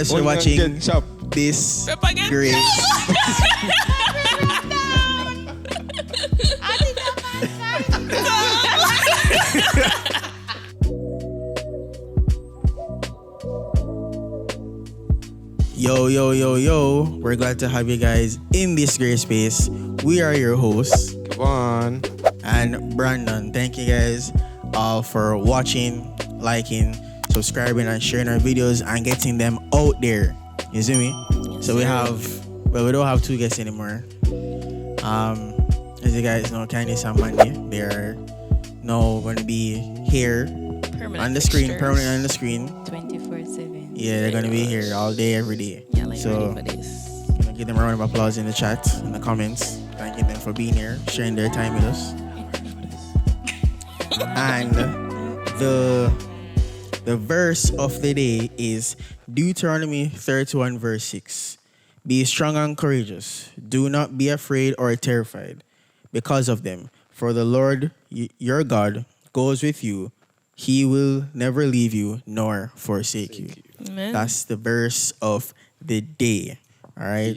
guys for watching this great. Yo. We're glad to have you guys in this great space. We are your hosts, Kevaughn and Brandon. Thank you guys all for watching, liking, subscribing, and sharing our videos and getting them out there. You see me? Yes, so we don't have two guests anymore. As you guys know, Candace and Mandy, they are now going to be here on the screen, permanently on the screen. 24/7. Yeah, they're going to be here all day, every day. Yeah, like so, ready for this. Gonna give them a round of applause in the chat, in the comments. Thanking them for being here, sharing their time with us. And the verse of the day is Deuteronomy 31 verse 6. Be strong and courageous. Do not be afraid or terrified because of them. For the Lord your God goes with you. He will never leave you nor forsake you. Amen. That's the verse of the day. All right?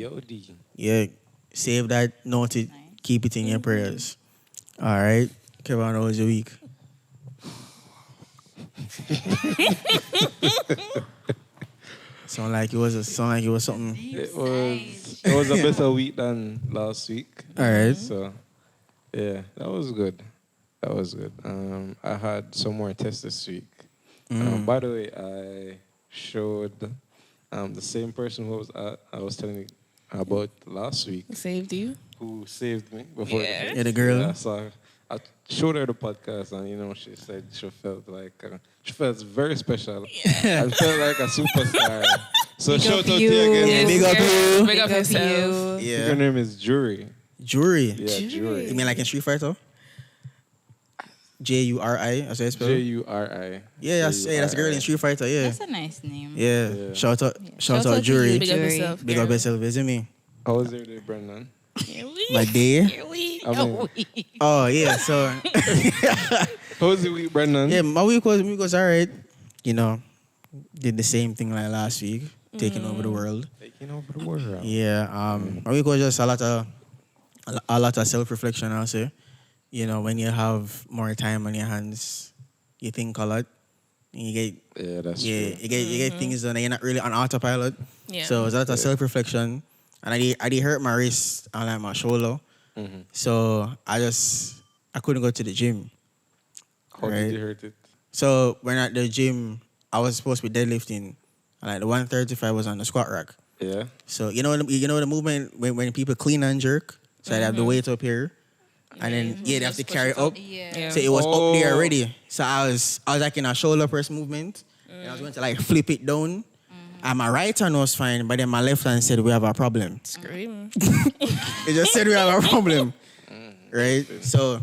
Yeah. Save that note. Keep it in your prayers. All right? Kevaughn, how was your week? Sound like it was something. It was a better week than last week. All right. So yeah, that was good. I had some more tests this week. By the way, I showed the same person who I was telling you about last week. Saved you? Who saved me before? Yeah. Yeah, the girl. Yeah, so I showed her the podcast, and she said she felt very special. Yeah. I felt like a superstar. So Big shout up out to you. you again. Yeah, big up you. Big up yourself. Yeah. Her name is Jury. Jury. Yeah, Jury. You mean like in Street Fighter? Juri, as I spell. Juri. Yeah, that's a girl in Street Fighter. Yeah. That's a nice name. Yeah. Shout out to Jury. you. Big up yourself. Big up yourself, isn't me? How was your day, Brendan? My day? I mean, Oh yeah, so how was your week, Brendan? yeah, my week was alright. Did the same thing like last week, taking over the world. Taking over the world. Yeah, my week was just a lot of self-reflection, I'll say. When you have more time on your hands, you think a lot. And you get That's true. you get things done and you're not really on autopilot. Yeah. So it's a lot of self-reflection. And I did hurt my wrist and like my shoulder. So I couldn't go to the gym. How did you hurt it? So when at the gym, I was supposed to be deadlifting. And like the 135 was on the squat rack. Yeah. So you know the movement when people clean and jerk. So they have the weight up here. And then they have to carry up. Yeah. So it was up there already. So I was like in a shoulder press movement. And I was going to like flip it down. And my right hand was fine, but then my left hand said we have a problem. Scream. It just said we have a problem. Right? So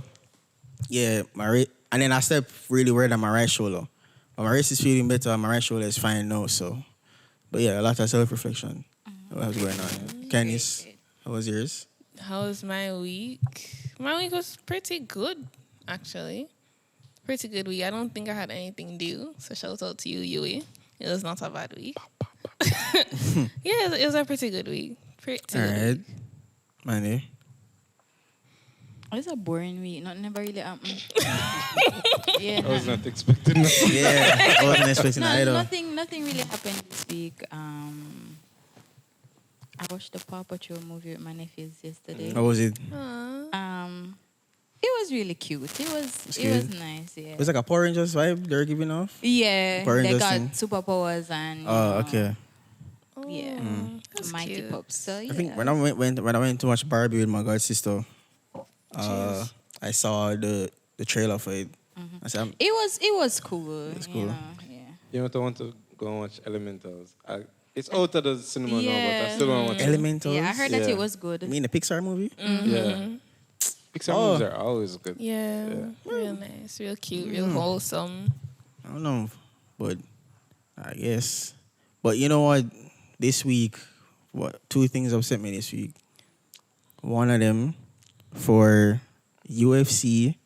yeah, and then I stepped really weird on my right shoulder. But my wrist is feeling better and my right shoulder is fine now. So but yeah, a lot of self-reflection. What was going on? Candace, how was yours? How was my week? My week was pretty good, actually. Pretty good week. I don't think I had anything due. So shout out to you, Yui. It was not a bad week. Yeah, it was a pretty good week. All right. Mandy. It was a boring week. Never really happened. I was not expecting that. Yeah, I wasn't expecting that either. Nothing really happened this week. I watched the Paw Patrol movie with my nephews yesterday. How was it? It was really cute. It was nice. Yeah. It was like a Power Rangers vibe they were giving off. Yeah, Power they Rangers got thing. superpowers and Oh, okay. yeah, That's mighty cute. pups. So yeah, I think when I went to watch Barbie with my god sister, I saw the trailer for it. I said, it was cool. It's cool. Yeah. You know what I want to go and watch Elementals. It's out of the cinema now, but I Yeah. still want to watch it. Elementals. Yeah, I heard that Yeah. it was good. You mean the Pixar movie? Yeah. Pixar movies are always good. Yeah, real nice, real cute, real wholesome. I don't know, but I guess. But you know what? This week, two things upset me this week. One of them for UFC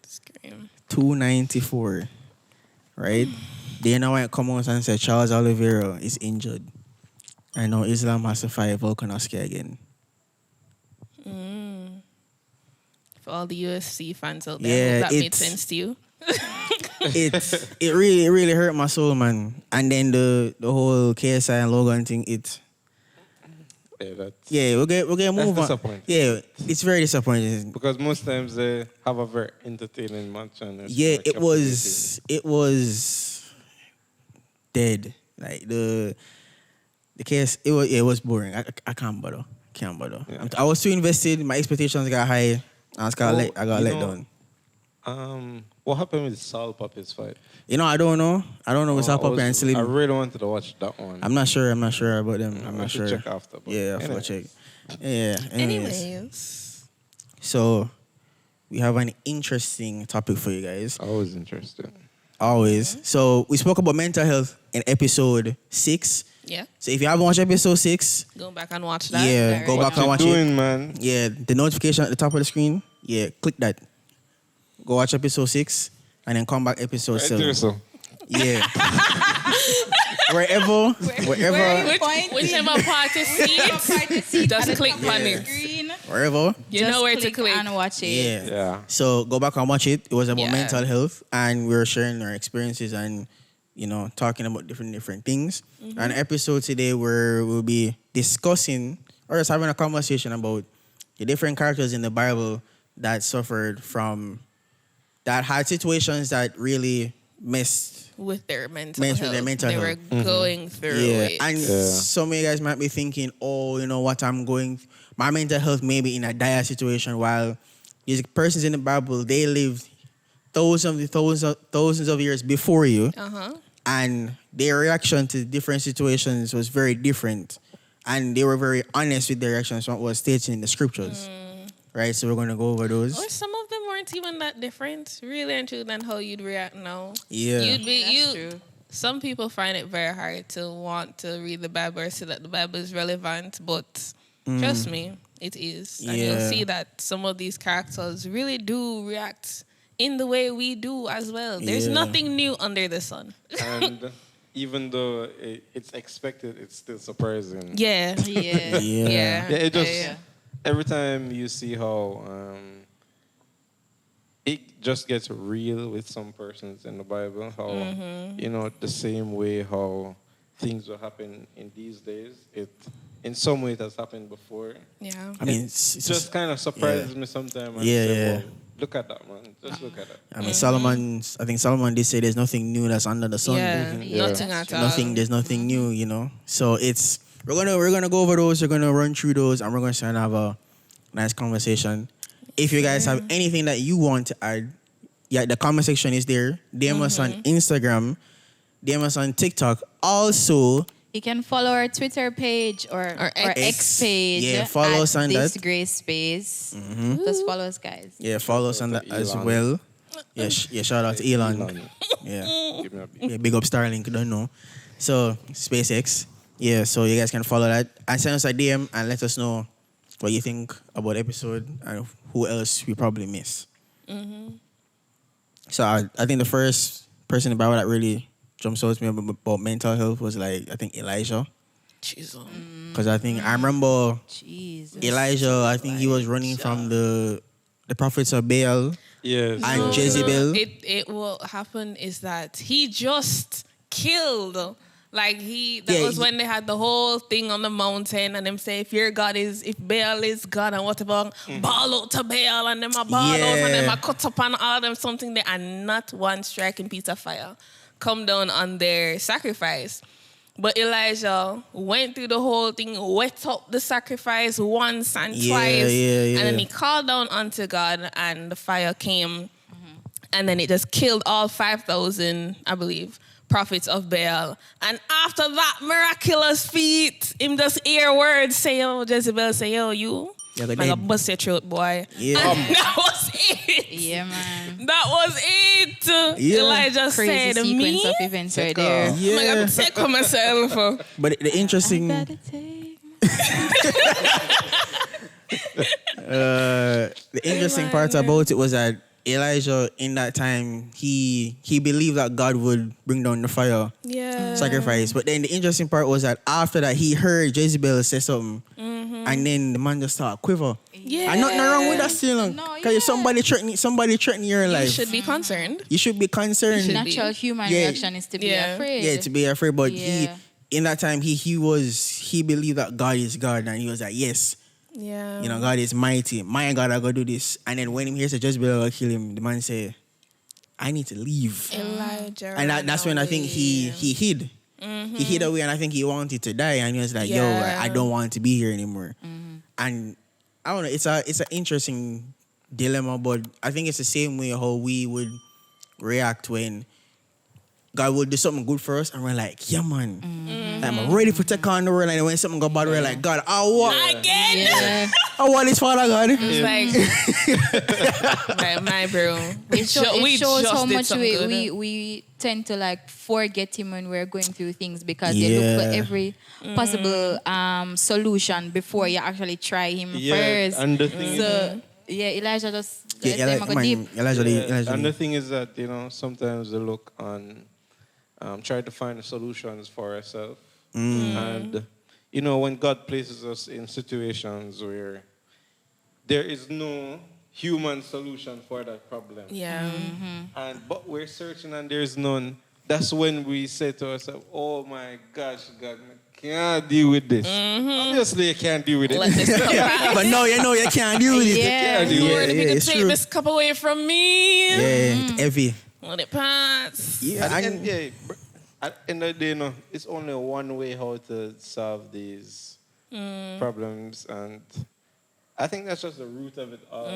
Scream. 294, right? Dana White come out and said Charles Oliveira is injured. I know Islam has to fight Volkanovski again. For all the UFC fans out there, Yeah, I hope that made it's- sense to you. It really hurt my soul, man. And then the whole KSI and Logan thing, we'll get move on. disappointing. Yeah, it's very disappointing. Because most times they have a very entertaining match and it's Yeah, more it was dead. Like the case, it was boring. I can't bother. Yeah. I was too invested. My expectations got high. I got let down. What happened with Sal Papi's fight? I don't know. I don't know what's up and I Slim. really wanted to watch that one. I'm not sure about them. I'm I not should sure. check after. But Yeah, I anyway. check. Yeah. Anyways. Anyways. So we have an interesting topic for you guys. Always interested. Always. So we spoke about mental health in episode 6. Yeah. So if you haven't watched episode 6, Go back and watch that. yeah, go What back and you watch it. doing, man? Yeah, the notification at the top of the screen. Yeah, click that. Go watch episode 6 and then come back episode Right 7. there, so. Yeah. wherever. Whichever part you see it, just click on it. Wherever. You know where to click. and watch it. Yeah. Yeah. So go back and watch it. It was about Yeah. mental health, and we were sharing our experiences and talking about different things. An episode today where we'll be discussing or just having a conversation about the different characters in the Bible that suffered from that had situations that really messed. With their mental With health. their mental they health. were going through Yeah, it. and some of you guys might be thinking, what I'm going, my mental health may be in a dire situation, while these persons in the Bible, they lived thousands of years before you, and their reaction to different situations was very different, and they were very honest with their reactions from what was stated in the scriptures, right? So we're going to go over those. Or some of them weren't even that different, really and true, than how you'd react now. Yeah. That's true. Some people find it very hard to want to read the Bible or say that the Bible is relevant, but trust me, it is. And you'll Yeah. see that some of these characters really do react in the way we do as well. There's Yeah. nothing new under the sun. And even though it's expected, it's still surprising. Yeah. Yeah. Yeah. Yeah, it just Yeah. every time you see how it just gets real with some persons in the Bible. How the same way how things will happen in these days. It in some way it has happened before. Yeah. I mean, It just kind of surprises me sometimes. And Yeah, say, yeah. "Wow, look at that, man. Just look at that." I mean, I think Solomon did say there's nothing new that's under the sun. Yeah. Yeah. Nothing at all. There's nothing new, So we're gonna go over those, we're gonna run through those, and we're gonna try and have a nice conversation. If you guys have anything that you want to add, the comment section is there. DM us on Instagram, DM us on TikTok. Also, You can follow our Twitter page or X page. Yeah, follow us on this that. Gray Space. Just follow us, guys. follow us on that as Elon. well. Shout out to Elon. Yeah. Give me a beat. Yeah, big up Starlink, don't know. So, SpaceX. Yeah, so you guys can follow that. And send us a DM and let us know what you think about the episode and who else we probably miss. So, I think the first person in the Bible that really jumps out to me about mental health was I think Elijah. Jesus. Because I remember Jesus. Elijah, I think he was running from the prophets of Baal Yes. and Jezebel. What happened is that he just killed. Yeah, Was when they had the whole thing on the mountain and them say if Baal is God and whatever, ball out to Baal and them a ball out and them a cut up on all them something there and not one striking piece of fire come down on their sacrifice. But Elijah went through the whole thing, wet up the sacrifice once and twice. And then he called down unto God and the fire came. And then it just killed all 5,000, I believe, prophets of Baal. And after that miraculous feat, him just hear words say, Jezebel say, you. Yeah, I'm gonna bust your throat, boy. Yeah. And that was it. Yeah, man. That was it. Yeah. Elijah Crazy said, sequence me? of events right there. Yeah. I'm gonna take for myself. But the interesting... Gotta take the interesting part about it was that Elijah in that time he believed that God would bring down the fire sacrifice. But then the interesting part was that after that he heard Jezebel say something, and then the man just started quiver. Yeah. And nothing wrong with that still. No, Because if somebody threatening your You life, should be concerned. you should be concerned. should be. Natural human Yeah. reaction is to be afraid. Yeah, to be afraid. But Yeah. in that time he believed that God is God, and he was like, yes, Yeah. God is mighty. My God, I gotta do this. And then when he hears the Jezebel will kill him, the man say, I need to leave. Elijah. And that's when I think he hid. He hid away, and I think he wanted to die. And he was like, "Yo, I don't want to be here anymore." And I don't know. It's an interesting dilemma, but I think it's the same way how we would react when God would do something good for us, and we're like, "Yeah, man, I'm ready to take on the world." And when something go bad, we're like, "God, I want Again. Yeah. I want this, Father God." It's like, my bro. It shows how did much something good. we tend to like forget him when we're going through things because you look for every possible solution before you actually try him first. And the thing is, Elijah just Elijah. and the thing is that sometimes we look on try to find the solutions for ourselves, and when God places us in situations where there is no human solution for that problem, but we're searching and there's none. That's when we say to ourselves, "Oh my gosh, God, I can't deal with this." Obviously, you can't deal with it. Let this cup pass. But no, you can't deal with it. Yeah. Lord, if you could it's take true. this cup away from me, Yeah, heavy. let it pass. Yeah, At the end, at the end of the day, it's only one way how to solve these problems, and I think that's just the root of it all.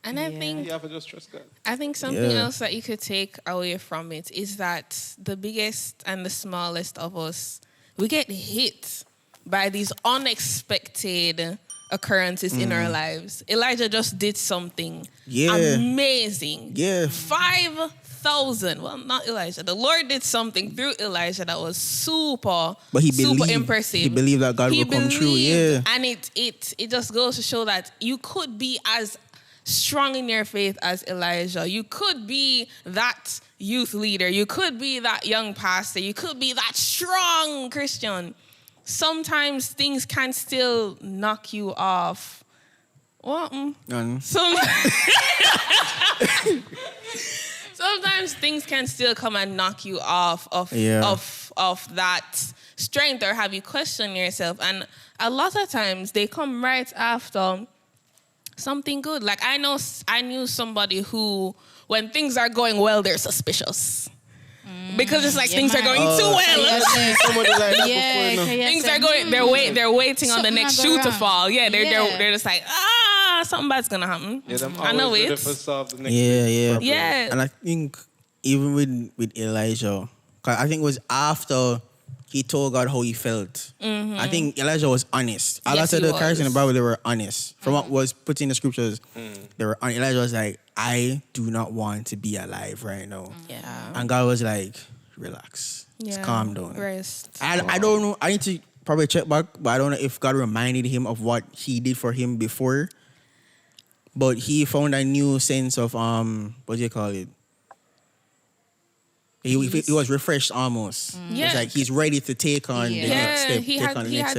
And I think you have to just trust God. I think something else that you could take away from it is that the biggest and the smallest of us, we get hit by these unexpected occurrences in our lives. Elijah just did something amazing. Yeah. 5,000. Well, not Elijah. The Lord did something through Elijah that was super, But he super believed. impressive. He believed that God would come true. Yeah. And it just goes to show that you could be as strong in your faith as Elijah. You could be that youth leader. You could be that young pastor. You could be that strong Christian. Sometimes things can still knock you off. Well, sometimes things can still come and knock you off of that strength or have you question yourself. And a lot of times they come right after something good. Like I knew somebody who, when things are going well, they're suspicious. Because it's like things are going too well. Somebody like that before, Things are going. They're waiting on the next shoe to fall. Yeah, they're just like something bad's gonna happen. Yeah, I know it. Yeah. And I think even with Elijah, 'cause I think it was after he told God how he felt. I think Elijah was honest. A lot of the characters in the Bible, they were honest. From what was put in the scriptures, they were honest. Elijah was like, I do not want to be alive right now. Yeah. And God was like, relax. Just calm down. Rest. I don't know. I need to probably check back, but I don't know if God reminded him of what he did for him before. But he found a new sense of, what do you call it? He was refreshed almost. Yeah. It's like he's ready to take on the next step. He had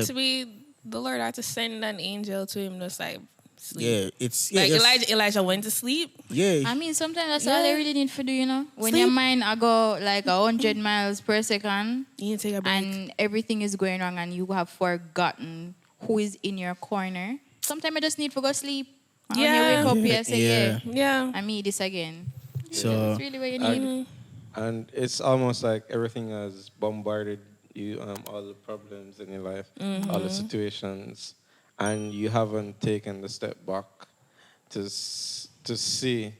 to be. The Lord had to send an angel to him, just like sleep. Yeah, it's like Elijah went to sleep. Yeah, I mean, sometimes that's all they really need to do, When your mind go like 100 miles per second, you need to take a break. and everything is going wrong, and you have forgotten who is in your corner. Sometimes you just need to go sleep. And when you wake up, you say, I mean this again. So that's really what you need. And it's almost like everything has bombarded you, all the problems in your life, all the situations, and you haven't taken the step back to see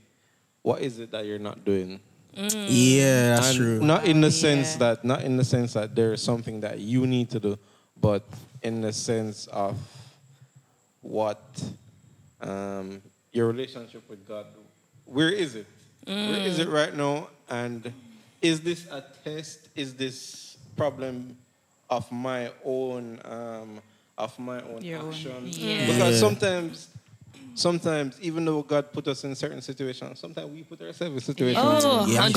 what is it that you're not doing. Yeah, that's and true. Not in the sense that there is something that you need to do, but in the sense of what your relationship with God. Where is it? Where is it right now? And is this a test? Is this problem of my own action? Yeah. Because sometimes sometimes, even though God put us in certain situations, sometimes we put ourselves in situations. Oh, Yeah, 100%.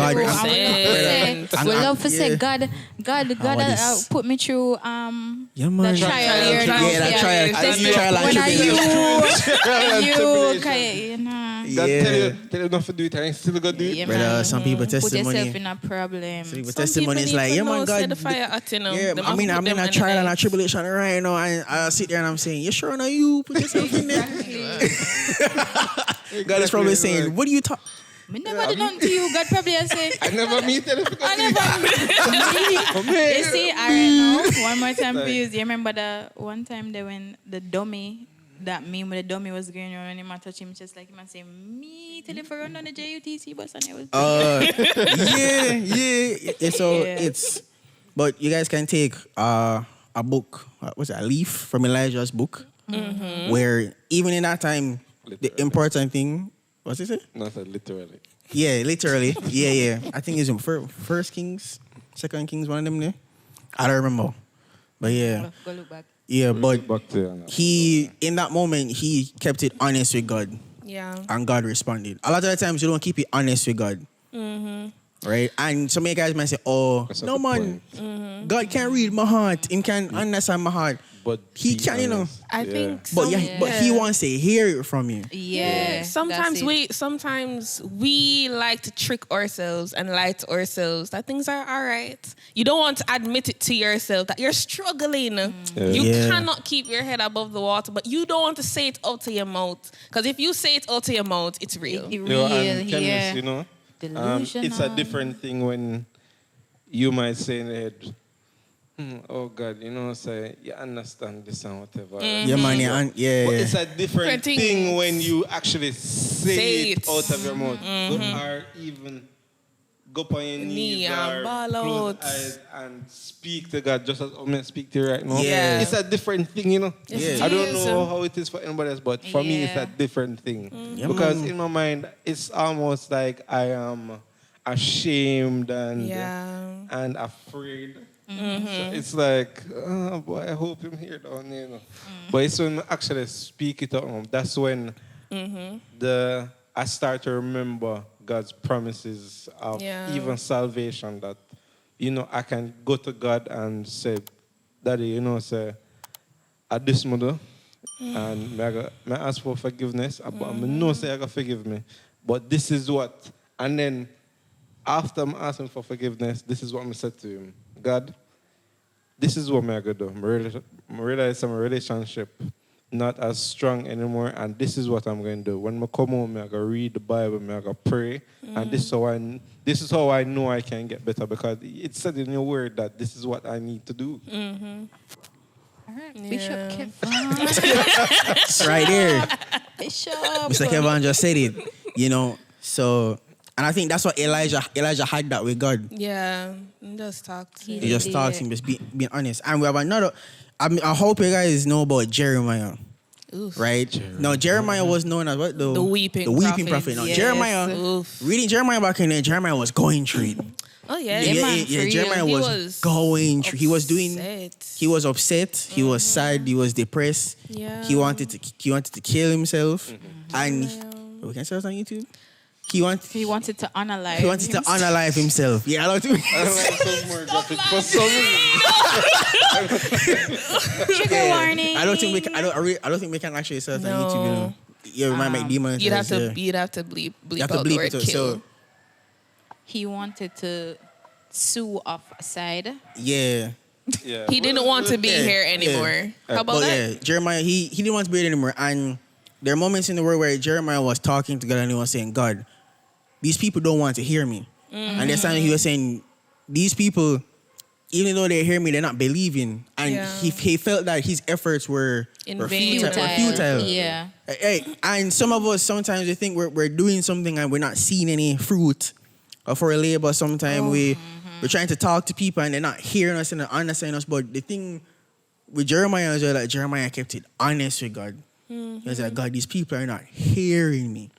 God- We love to say, yeah. God want this. put me through Yeah, man. the trial. Trial, here. trial, Yeah, that yeah. trial, This trial and When are tribulation. you kind of, God Yeah. tell you not to do it, and you still gonna do it. yeah, Brother, man. some people Put yourself testimony. in a problem. Some people Some testimony is people like, need yeah, to man, know, God. set the fire at, you know. Yeah, Them I'm in have put them a on the trial and a edge. tribulation right now, and I sit there and I'm saying, you sure now you put yourself in there? God is probably saying, what do you talk? Me never did nothing to you. God probably has say, I never meet them. I never. You see, I know. One more time, please. You remember the one time that when the dummy, that meme with the dummy was going on and him and touch him just like him and say, me tell you for run on the JUTC bus and it was Yeah. So Yeah. it's, but you guys can take a book, what's that, a leaf from Elijah's book, where even in that time, the Literally. important thing, what's it say? Not literally. Yeah, literally. Yeah. I think it's in First Kings, Second Kings, one of them there. I don't remember. But yeah. Go look back. Yeah, but Back to he, in that moment, he kept it honest with God. Yeah. And God responded. A lot of the times, you don't keep it honest with God. Right? And some of you guys might say, oh, That's no, not the man. point. God can read my heart. He can understand my heart. But He be can, you know. honest. I Yeah. think But some- yeah, but he wants to hear it from you. Yeah. Sometimes that's it. we like to trick ourselves and lie to ourselves that things are all right. You don't want to admit it to yourself that you're struggling. You Yeah. cannot keep your head above the water, but you don't want to say it out to your mouth. Because if you say it out to your mouth, it's real. It You real, know, and Candace, yeah. you know, Delusional. it's a different thing when you might say in the head, oh God, you know, say, you understand this and whatever. Yeah, man. Yeah, and, yeah. But it's a different Different thing things. when you actually say Say it it. out of your mouth. Or even go on your knees and or ball close out. eyes and speak to God just as I'm going to speak to you right now. Yeah. It's a different thing, you know. Yes, Yeah. I don't it is. know how it is for anybody else, but for me, it's Yeah. a different thing. Yeah, Because man. in my mind, it's almost like I am ashamed and afraid. So it's like, oh boy, I hope him here down there. You know. But it's when I actually speak it out. That's when I start to remember God's promises of Yeah. even salvation. That I can go to God and say, Daddy, say, at this mother, and may I ask for forgiveness. But I know say I can forgive me. But this is what, and then after I'm asking for forgiveness, this is what I'm said to him. God, this is what I'm going to do. I realize my relationship not as strong anymore, and this is what I'm going to do. When I come home, I'm going to read the Bible, I'm going to pray, and this is how I know I can get better, because it said in your word that this is what I need to do. All right. Yeah. Bishop Kevaughn. It's right there. Bishop. Mr. Kevaughn just said it, So, and I think that's what Elijah had that with God. Yeah. Just talk to He him. just Yeah. talks him, just being honest. And we have another. I hope you guys know about Jeremiah, Oof. right? No, Jeremiah was known as what? The weeping prophet. No, Yes. Jeremiah. Oof. Reading Jeremiah back in there, Jeremiah was going through it. Oh, yeah. Jeremiah He was going through. He was doing. upset. He was upset. He was sad. He was depressed. Yeah. He wanted to kill himself. And we can say that on YouTube. He wanted to unalive. He wanted to unalive himself. Yeah, I know what you mean. I don't like some more graphic for some reason. Trigger warning. I don't think we can. I don't think we can actually say that on YouTube. No. Yeah, we might make demonetized. You'd have to yeah. you'd have to bleep You have to out the bleep word it. kill. So He wanted to sue off side. yeah. Yeah. He didn't want to be Yeah, here yeah. anymore. How about But that? yeah, Jeremiah, he didn't want to be it anymore. And there are moments in the word where Jeremiah was talking to God and he was saying, God, these people don't want to hear me. And there's times he was saying, these people, even though they hear me, they're not believing. And Yeah. he felt that his efforts were In were vain. futile. Yeah. Hey, and some of us, sometimes we think we're doing something and we're not seeing any fruit of our labor. Sometimes we're trying to talk to people and they're not hearing us and understanding us. But the thing with Jeremiah is that Jeremiah kept it honest with God. He was like, God, these people are not hearing me.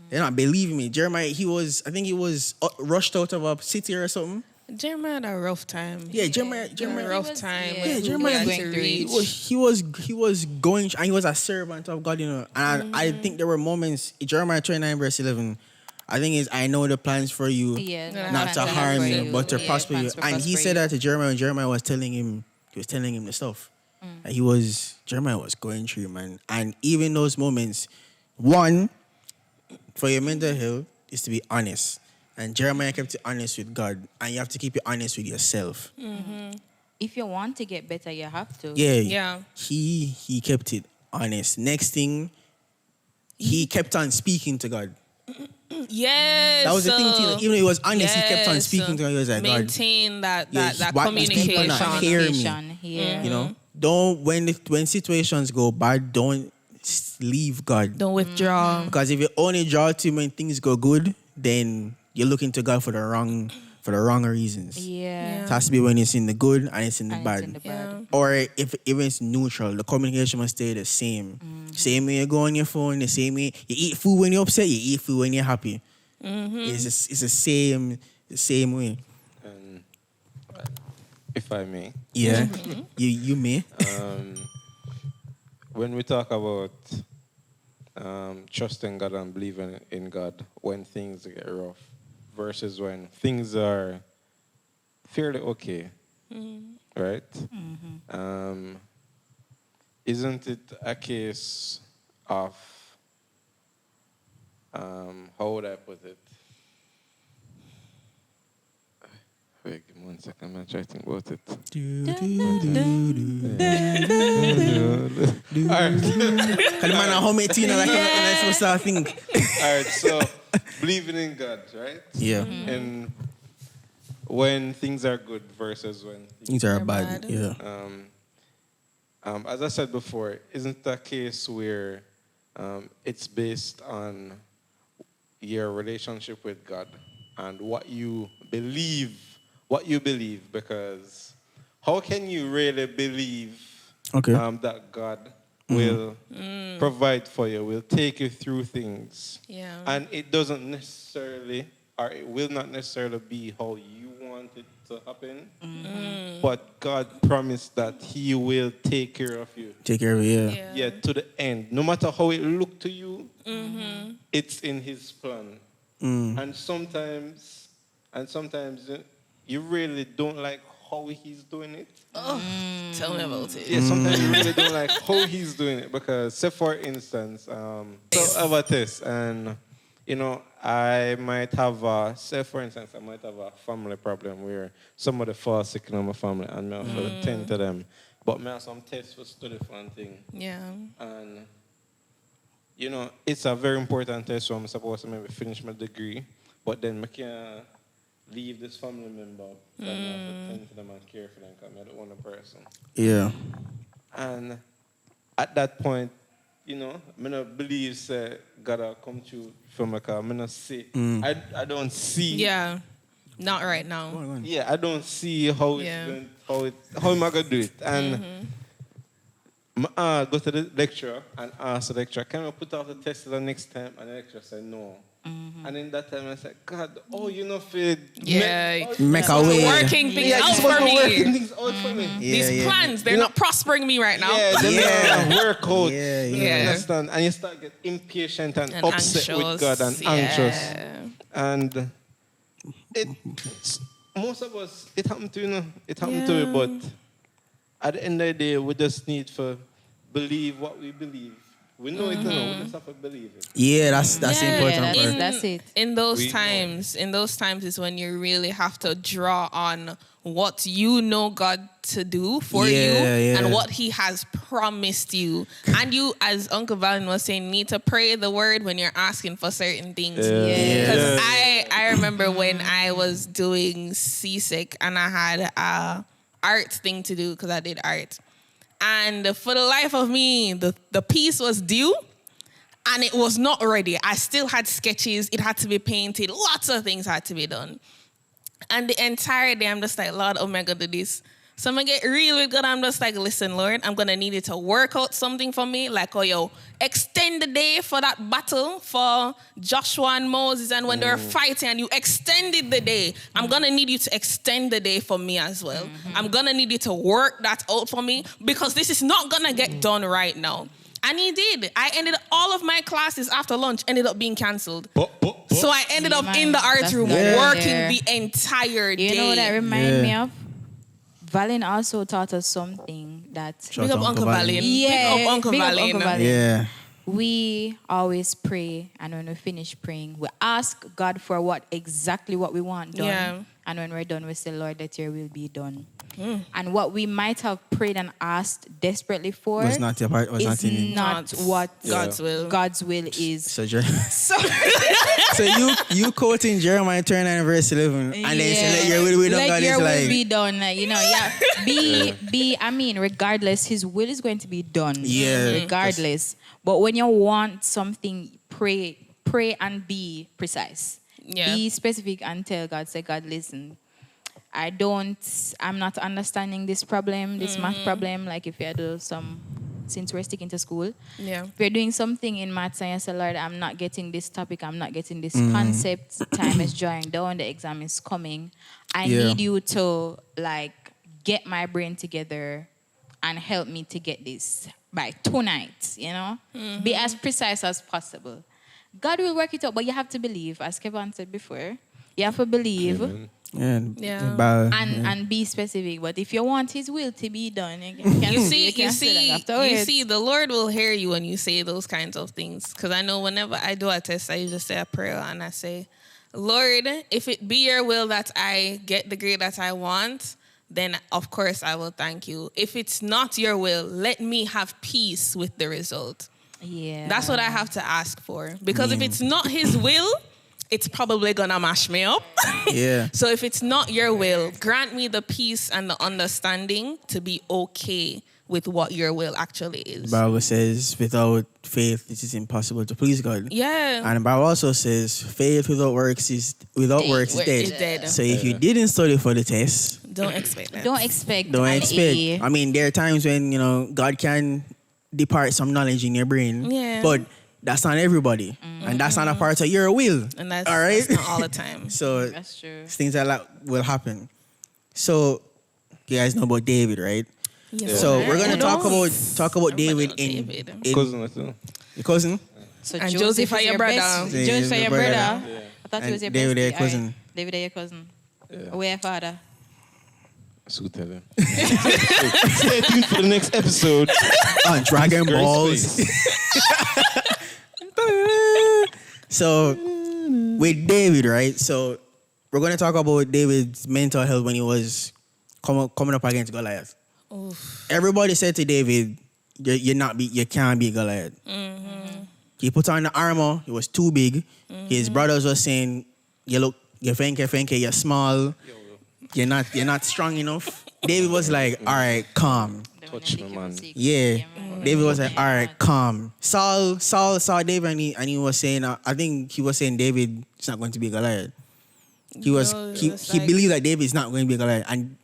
They're not believing me. Jeremiah, I think he was rushed out of a city or something. Jeremiah had a rough time. Yeah, Jeremiah. A rough time. Yeah, Jeremiah he was going through it. he was going, and he was a servant of God, you know. And I think there were moments, Jeremiah 29 verse 11. I think is, I know the plans for you, Yeah, not to harm you, but to prosper you. plans for And he prosper said you. that to Jeremiah, and Jeremiah was telling him the stuff. And Jeremiah was going through, man. And even those moments, one, for your mental health is to be honest. And Jeremiah kept it honest with God. And you have to keep it honest with yourself. If you want to get better, you have to. Yeah. Yeah. He kept it honest. Next thing, he kept on speaking to God. Yes. That was the thing too. Like, even though he was honest, he kept on speaking to God. He was like, God, maintain that why these communication. people not hear me? Yeah. You know, don't when situations go bad, don't leave God. Don't withdraw. Because if you only draw to him when things go good, then you're looking to God for the wrong reasons. Yeah. It has to be when it's in the good and it's in the And bad. it's in the bad. Or if even it's neutral, the communication must stay the same. Same way you go on your phone, the same way you eat food when you're upset, you eat food when you're happy. It's the same way. And if I may, Yeah, you may. when we talk about trusting God and believing in God when things get rough versus when things are fairly okay, right? Isn't it a case of, how would I put it? Wait, give me 1 second, I'm going to try to think about it. Alright. Because the man at home 18, like I'm supposed to think. Alright, so believing in God, right? Yeah, And when things are good versus when things are They're bad. bad. Yeah, as I said before, isn't that a case where it's based on your relationship with God and what you believe? Because how can you really believe that God will provide for you, will take you through things, Yeah. and it doesn't necessarily, or it will not necessarily be how you want it to happen, but God promised that He will take care of you. take care of it. Yeah, to the end. No matter how it look to you, it's in His plan. And sometimes you really don't like how He's doing it. Tell me about it. Yeah, sometimes you really don't like how He's doing it because, say for instance, so I have a test and, you know, I might have a family problem where somebody falls sick in my family and I have to tend to them. But I have some tests for study for one thing. Yeah. And, you know, it's a very important test, so I'm supposed to maybe finish my degree, but then I can't leave this family member that I have to tend to them and care for them because I'm the only person. Yeah. And at that point, you know, I don't believe God will come through for me because I don't see. I don't see. Yeah. Not right now. Yeah, I don't see how Yeah. it's going, how am I going to do it? And I go to the lecturer and ask the lecturer, can I put off the test the next time? And the lecturer said no. And in that time I said, God, you know, Make a way. Working things out for me. Working things out for me. These plans, they're not prospering me right now. Yeah, they work out. Yeah. You understand? And you start get impatient and upset with anxious, God and anxious. yeah. And most of us, it happened to, you know, it happened to me, but at the end of the day, we just need to believe what we believe. We know it, you know, we just have to believe it. Yeah, that's the important part. That's it. In those We times is when you really have to draw on what you know God to do for you and what He has promised you. And you, as Uncle Valen was saying, need to pray the word when you're asking for certain things. Because I remember when I was doing CSEC and I had a art thing to do because I did art. And for the life of me, the piece was due and it was not ready. I still had sketches. It had to be painted. Lots of things had to be done. And the entire day, I'm just like, Lord, oh my God, do this. So I'm going to get real with God. I'm just like, listen, Lord, I'm going to need you to work out something for me. Like, oh, yo, extend the day for that battle for Joshua and Moses and when they were fighting and you extended the day. I'm going to need you to extend the day for me as well. I'm going to need you to work that out for me because this is not going to get done right now. And he did. I ended all of my classes after lunch ended up being cancelled. So I ended up in the art room working the entire day. You know what that reminds me of? Valin also taught us something that... Big up Uncle Valin. Yeah. Big up Uncle Valin. Yeah. We always pray, and when we finish praying, we ask God for exactly what we want done. Yeah. And when we're done, we say, Lord, that your will be done. And what we might have prayed and asked desperately for Was not your part. Was is not what God's will. God's will is. So you quoting Jeremiah 29 verse 11 and then say let your will be done. Let God your is will like be done. You know, yeah. I mean, regardless, his will is going to be done. Yeah. Regardless. But when you want something, pray and be precise. Yeah. Be specific and tell God, say, God, listen, I'm not understanding this problem, this math problem. Like if you do since we're sticking to school. Yeah. If you're doing something in maths and you say, Lord, I'm not getting this topic, I'm not getting this concept, time is drawing down, the exam is coming. I need you to like get my brain together and help me to get this by tonight, you know? Be as precise as possible. God will work it out, but you have to believe, as Kevaughn said before. You have to believe and be specific. But if you want his will to be done, you see, the Lord will hear you when you say those kinds of things. Because I know whenever I do a test, I usually say a prayer and I say, Lord, if it be your will that I get the grade that I want, then of course I will thank you. If it's not your will, let me have peace with the result. Yeah. That's what I have to ask for. Because if it's not his will, it's probably gonna mash me up. Yeah. So if it's not your will, grant me the peace and the understanding to be okay with what your will actually is. The Bible says, without faith, it is impossible to please God. Yeah. And the Bible also says, faith without works is dead. So if you didn't study for the test, don't expect that. Don't expect. I mean, there are times when, God can depart some knowledge in your brain. Yeah. But that's not everybody. And that's not a part of your will. And that's, all right? that's not all the time. So that's true. Things like that will happen. So you guys know about David, right? Yes. So we're gonna talk about David in cousin as well. your cousin. So And Joseph are your brother. Joseph are your brother. I thought he was your David bestie. your cousin. David are your cousin. Yeah. Where your father? So tell him. Stay tuned for the next episode. On Dragon Balls. So with David, right? So we're gonna talk about David's mental health when he was coming up against Goliath. Oof. Everybody said to David, you can't be Goliath. He put on the armor, it was too big. His brothers were saying, you're fenke, you're small, you're not strong enough. David was like, all right, calm. Touch me, man. Yeah. David was like, all right, calm. Saul saw David and he was saying, I think he was saying David is not going to be Goliath. He believed that David is not going to be Goliath. And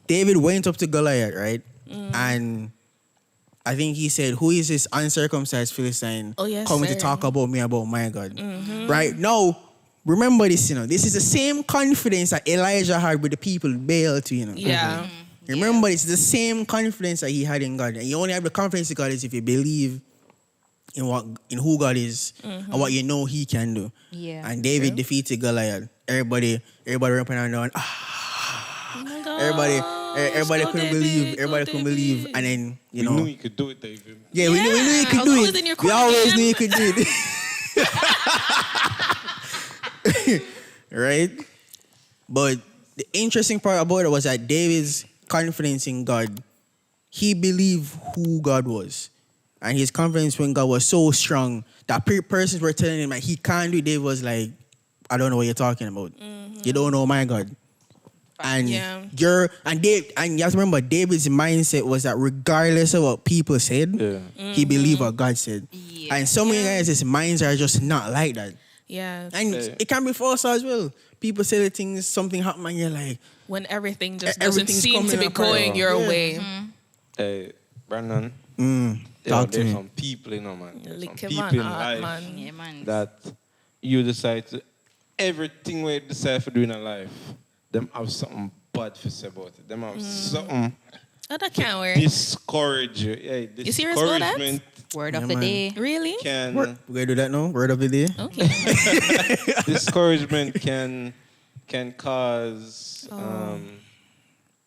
David went up to Goliath, right? And I think he said, who is this uncircumcised Philistine coming to talk about me, about my God? Right? Now, remember this, this is the same confidence that Elijah had with the people Baal too, Yeah. Remember, it's the same confidence that he had in God. And you only have the confidence in God is if you believe in who God is and what you know he can do. Yeah. And David defeated Goliath. Everybody rapping and down. Oh my God. Everybody couldn't believe. Everybody couldn't believe. And then, We knew you could do it, David. Yeah, we knew you could do it. We always knew you could do it. Right? But the interesting part about it was that David's confidence in God, he believed who God was. And his confidence in God was so strong that persons were telling him that he can't do it. David was like, I don't know what you're talking about. You don't know my God. And you have to remember, David's mindset was that regardless of what people said, he believed what God said. Yeah. And some of you guys' minds are just not like that. Yes. And it can be false as well. People say the things, something happen, and you're like, When everything just doesn't everything's seem to coming be apart. going your Yeah. way. Hey, Brandon. talk to There's me. some people, man. There's some Kevaughn people in art, life man. Yeah, man. that you decide to everything we decide to do in a life, them have something bad to say about it. Them have something Oh, that can't work. discourage you. Yeah, You serious about that? discouragement Word Yeah, of the man. day. Really? can We're gonna do that now. Word of the day. Okay. discouragement can cause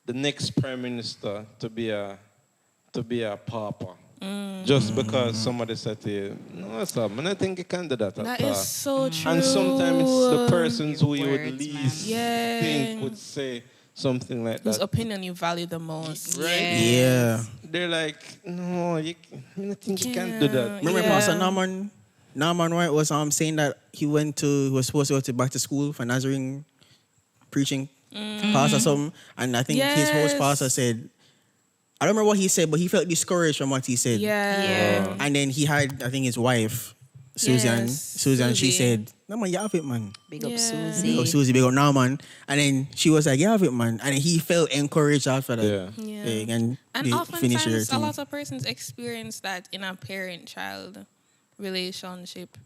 the next prime minister to be a pauper. Just because somebody said to you, no, sir, I don't think you can do that at That all. is so true. And sometimes it's the persons who you would Words, least man. think would say something like Whose that. opinion you value the most. Right? Yeah. They're like, no, I don't think you can do that. Remember Yeah. Pastor Norman White was saying that he was supposed to go back to school for Nazarene preaching pastor something, and I think his host Yes. pastor said, I don't remember what he said, but he felt discouraged from what he said. Yeah. And then he had, I think, his wife, Susan. Yes, Susan, she Susie. said, no man, you have it, man. Big up Yeah. Susie. Big up Susie, big up Norman. And then she was like, you have it, man. And then he felt encouraged after that. Yeah. Yeah. thing, and And they finish your oftentimes, a thing. lot of persons experience that in a parent-child relationship,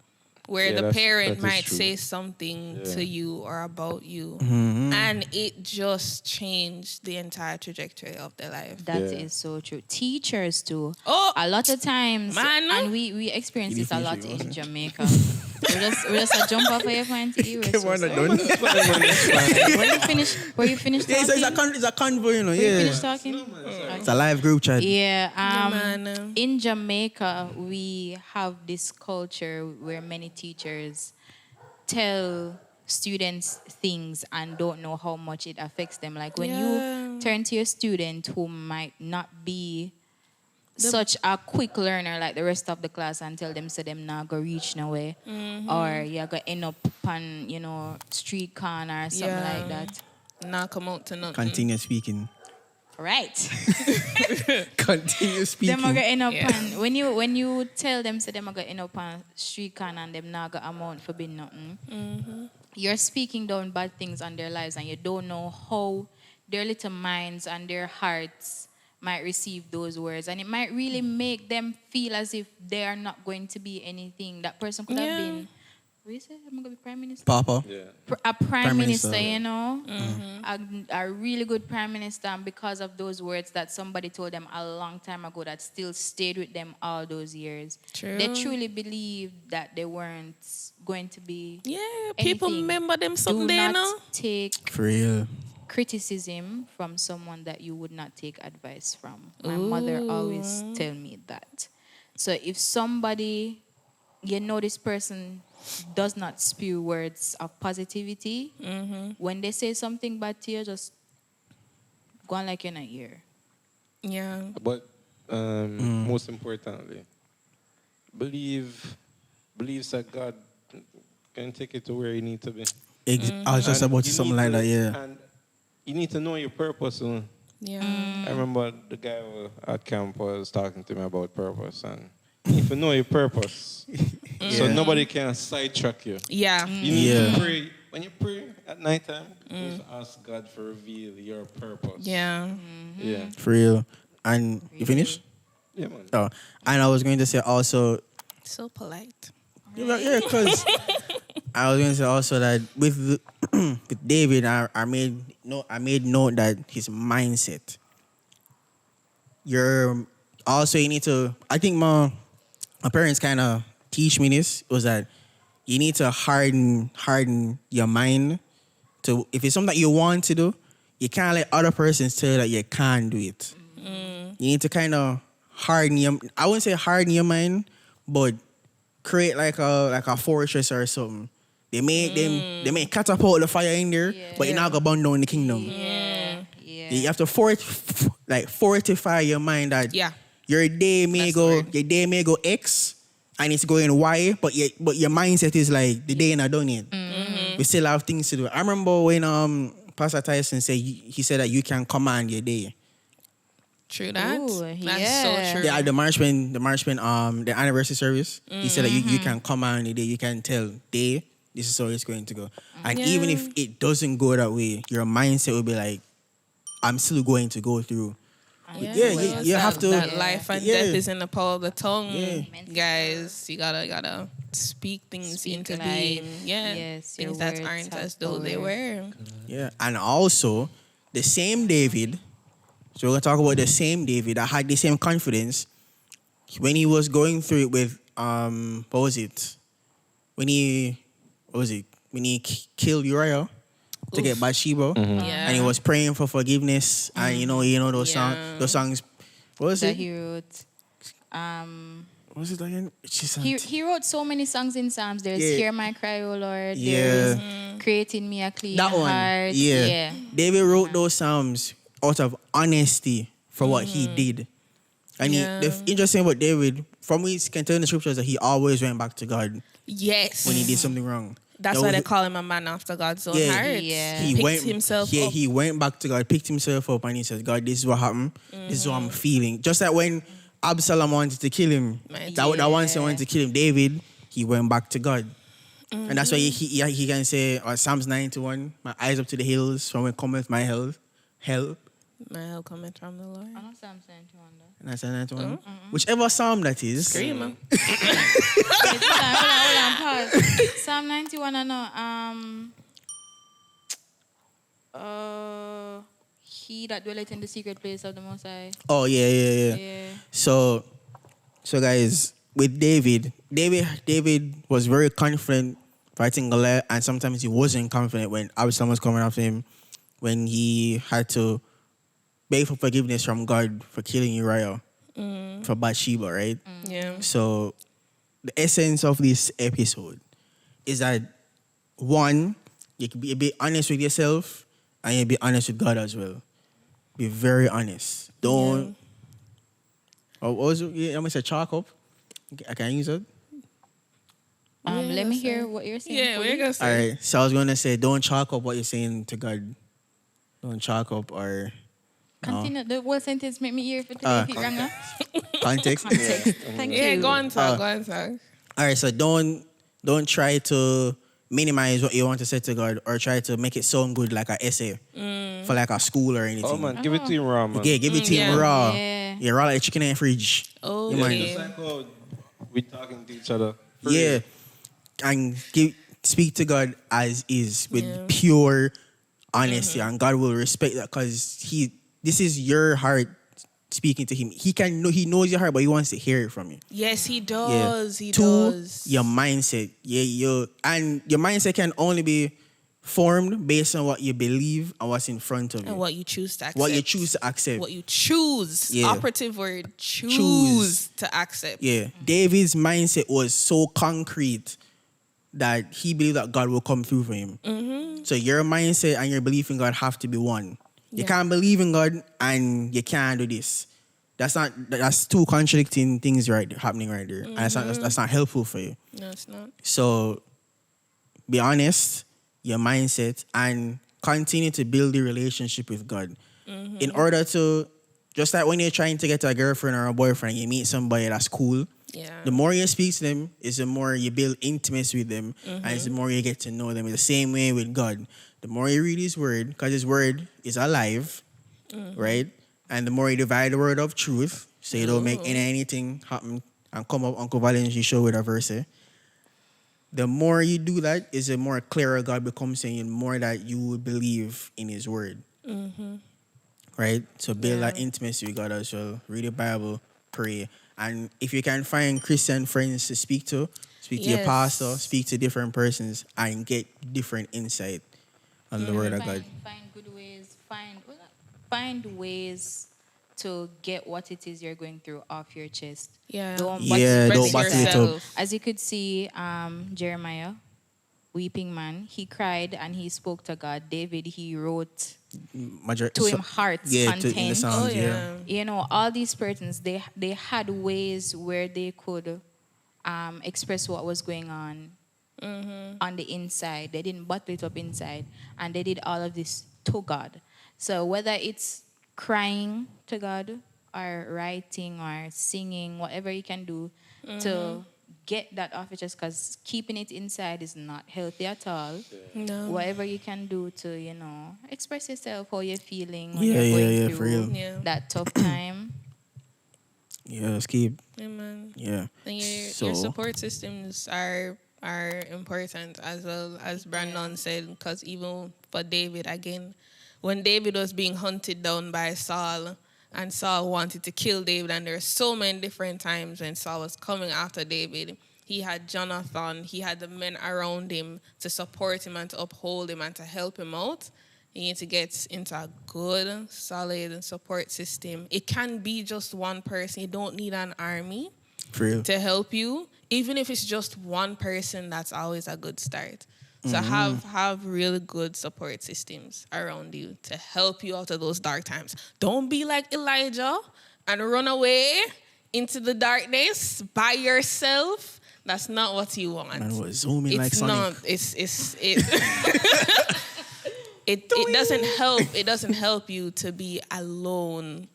where Yeah, the that parent is might true. say something Yeah. to you or about you, Mm-hmm. and it just changed the entire trajectory of their life. That is Yeah. so true. Teachers too. Oh, A lot of times, Man. and we experience You this a finish lot it, in wasn't Jamaica. we just a jump off of your point. Where you finish Yeah, talking? it's a convo, you know. Where you Yeah. finish talking? It's a live group chat. Yeah, man. in Jamaica, we have this culture where many teachers tell students things and don't know how much it affects them. Like when Yeah. you turn to your student who might not be such a quick learner like the rest of the class and tell them so them not go reach nowhere, or you're gonna end up on street corner or something Yeah. like that. Not come out to nothing. Continue speaking. Right. Continue speaking. Them are gonna end up Yeah. on when you tell them so them are gonna end up on street corner and them not gonna amount for being nothing. You're speaking down bad things on their lives and you don't know how their little minds and their hearts might receive those words, and it might really make them feel as if they are not going to be anything. That person could have Yeah. been, what you say? I'm gonna be prime minister. Papa. Yeah. A prime minister, minister. you know, a really good prime minister, and because of those words that somebody told them a long time ago that still stayed with them all those years, True. they truly believed that they weren't going to be. Yeah, people anything. remember them Do someday, not no? take For real. criticism from someone that you would not take advice from. My mother always tell me that. So if somebody, this person does not spew words of positivity, when they say something bad to you, just go on like you're not here. Yeah. But most importantly, believe that God can take it to where you need to be. I was just And about to you something need like to- that, yeah. And you need to know your purpose. Yeah. I remember the guy at camp was talking to me about purpose, and you need to know your purpose, so nobody can sidetrack you. Yeah. You need Yeah. to pray. When you pray at night time, you need to ask God to reveal your purpose. Yeah. Yeah. For real. And you finished? Yeah, man. Oh, and I was going to say also, So polite. yeah, because I was going to say also that with David, I made note that his mindset. You need to. I think my parents kind of teach me this was that you need to harden your mind to, if it's something that you want to do, you can't let other persons tell you that you can't do it. You need to kind of I wouldn't say harden your mind, but create like a fortress or something. They may catapult the fire in there, but you're not gonna burn down the kingdom. Yeah. You have to fortify your mind that Yeah. your day may go X and it's going Y, but your mindset is like the day not done yet. We still have things to do. I remember when Pastor Tyson said he said that you can command your day. True that. Ooh, That's yeah. so true. Yeah, the marchman, the anniversary service. He said that you can command the day. You can tell day this is how it's going to go. And Yeah. even if it doesn't go that way, your mindset will be like, I'm still going to go through. Yeah, you have to. That life and yeah. death is in the power of the tongue, Yeah. guys. You gotta speak things Speak into life. being. Yeah, Yes, your things that words aren't have as though they power. were. Yeah, and also the same David. So we're gonna talk about the same David that had the same confidence when he was going through it with what was it? When he when he killed Uriah to get Bathsheba, Yeah, and he was praying for forgiveness, and you know those Yeah. those songs. What was That it? he wrote. What was it again? He wrote so many songs in Psalms. There's Yeah. Hear My Cry, O Lord. Yeah. There's Creating Me a Clean That one. Heart. Yeah. David wrote those psalms out of honesty for what he did. And Yeah. the interesting about David, from we can tell in the scriptures that he always went back to God yes. when he did something wrong. That's That why was- they call him a man after God's own Yeah. heart. Yeah. He Picked went himself Yeah, up. he went back to God, picked himself up, and he says, God, this is what happened. This is what I'm feeling. Just like when Absalom wanted to kill him, Right. that one son wanted to kill him, David, he went back to God. And that's why he can say, Psalms 91, my eyes up to the hills, from where cometh my help. My help cometh from the Lord. I know Psalms 91 though. And that's 91. Whichever psalm that is. Scream. Wait, hold on, pause. Psalm 91, I know. He that dwelleth in the secret place of the Most High. Oh, yeah. Yeah. So guys, with David was very confident fighting Goliath, and sometimes he wasn't confident when Absalom was coming after him, when he had to beg for forgiveness from God for killing Uriah for Bathsheba, right? Yeah. So the essence of this episode is that one, you can be honest with yourself and you be honest with God as well. Be very honest. Don't. Oh, what was it? Yeah, I'm gonna say chalk up. I can use it. Let me hear what you're saying. Yeah, we're fully. gonna All say. right. So I was gonna say, don't chalk up what you're saying to God. Don't chalk up or Continue. The whole sentence make me hear for today. If it wrong, context. Context. Thank Yeah, you. go on, talk. Go on, talk. All right. So don't try to minimize what you want to say to God or try to make it sound good like an essay for like a school or anything. Oh man, give it to him raw, man. Yeah, give it to him yeah. raw. Yeah. Yeah, raw like chicken in the fridge. Oh, You mind? Just like how we talking to each other. For Yeah. real. And speak to God as is with Yeah. pure honesty, and God will respect that because this is your heart speaking to Him. He knows your heart, but He wants to hear it from you. yes, he Yeah. does. He Two, does. your mindset. Yeah, your mindset can only be formed based on what you believe and what's in front of you. And what you choose to accept. What you choose to accept. What you choose. Yeah. Operative word. Choose. Choose to accept. Yeah. David's mindset was so concrete that he believed that God will come through for him. So your mindset and your belief in God have to be one. You Yeah. can't believe in God and you can't do this. That's two contradicting things happening right there. And that's not helpful for you. No, it's not. So be honest, your mindset, and continue to build the relationship with God. In order to, just like when you're trying to get a girlfriend or a boyfriend, you meet somebody that's cool. Yeah. The more you speak to them, is the more you build intimacy with them, and it's the more you get to know them. It's the same way with God. The more you read His Word, because His Word is alive, right? And the more you divide the word of truth, so you don't make anything happen and come up Uncle Valens show with a verse. The more you do that, is the more clearer God becomes, and the more that you will believe in His Word. Right? So build that intimacy with God as well. Read the Bible, pray. And if you can find Christian friends to speak to your Yes. pastor, speak to different persons, and get different insight on the Word of God. Find good ways. Find ways to get what it is you're going through off your chest. Yeah. Don't Yeah, bottle don't it bottle it yourself. up. As you could see, Jeremiah, weeping man, he cried and he spoke to God. David, he wrote to him hearts in the content. Psalms, Oh, yeah. You know, all these persons, they had ways where they could express what was going on the inside. They didn't bottle it up inside, and they did all of this to God. So whether it's crying to God or writing or singing, whatever you can do to get that off your chest, because keeping it inside is not healthy at all. No. Whatever you can do to, express yourself, how you're feeling when Yeah, you're going for through real. Yeah. that tough time. Yeah, let's keep. Yeah, man. Yeah. And So- your support systems are important, as well as Brandon said, because even for David, again, when David was being hunted down by Saul, and Saul wanted to kill David, and there were so many different times when Saul was coming after David, he had Jonathan, he had the men around him to support him and to uphold him and to help him out. You need to get into a good, solid support system. It can be just one person. You don't need an army For real. to help you. Even if it's just one person, that's always a good start. So have really good support systems around you to help you out of those dark times. Don't be like Elijah and run away into the darkness by yourself. That's not what you want. Man was zooming like It's Sonic. not. It doesn't help. It doesn't help you to be alone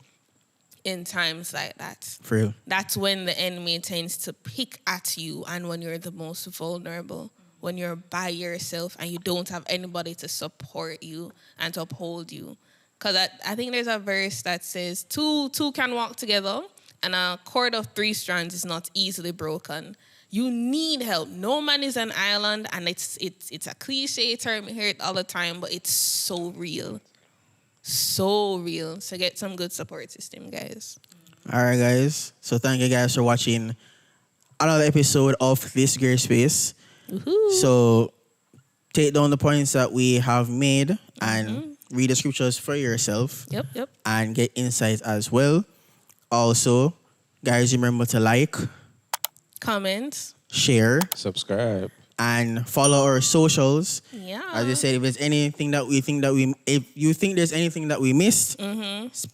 in times like that. For real. That's when the enemy tends to pick at you, and when you're the most vulnerable, when you're by yourself and you don't have anybody to support you and to uphold you. Because I think there's a verse that says, two can walk together, and a cord of 3 strands is not easily broken. You need help. No man is an island, and it's a cliche term. You hear it all the time, but it's so real. So real. So get some good support system, guys. All right, guys. So thank you guys for watching another episode of This Great Space. Woohoo. So take down the points that we have made and read the scriptures for yourself. Yep. And get insights as well. Also, guys, remember to like, Comments. share, Subscribe. and follow our socials. Yeah. As I said, if there's anything that if you think there's anything that we missed,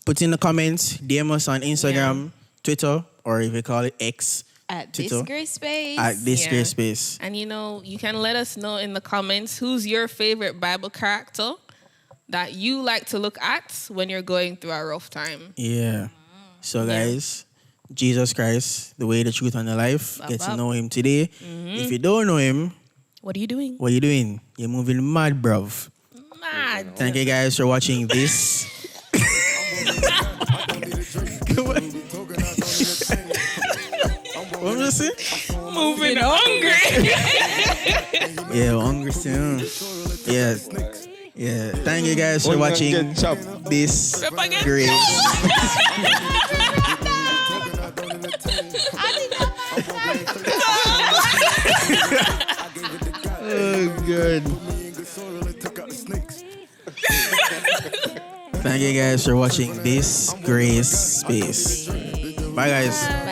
put in the comments, DM us on Instagram, Twitter, or if you call it X, At Twitter, this great space. at This Yeah. Great Space. And you can let us know in the comments who's your favorite Bible character that you like to look at when you're going through a rough time. Yeah. So guys, Jesus Christ, the way, the truth, and the life. Bop, Get to bop. know him today. If you don't know him, What are you doing? what are you doing? You're moving mad, bruv. Mad. Thank you guys for watching this. What was I saying? Moving hungry. Yeah, we're hungry soon. Yeah. Yeah. Thank you guys for watching Get chopped. this Again. great. Oh, good. Thank you guys for watching this Grace Space. Bye, guys.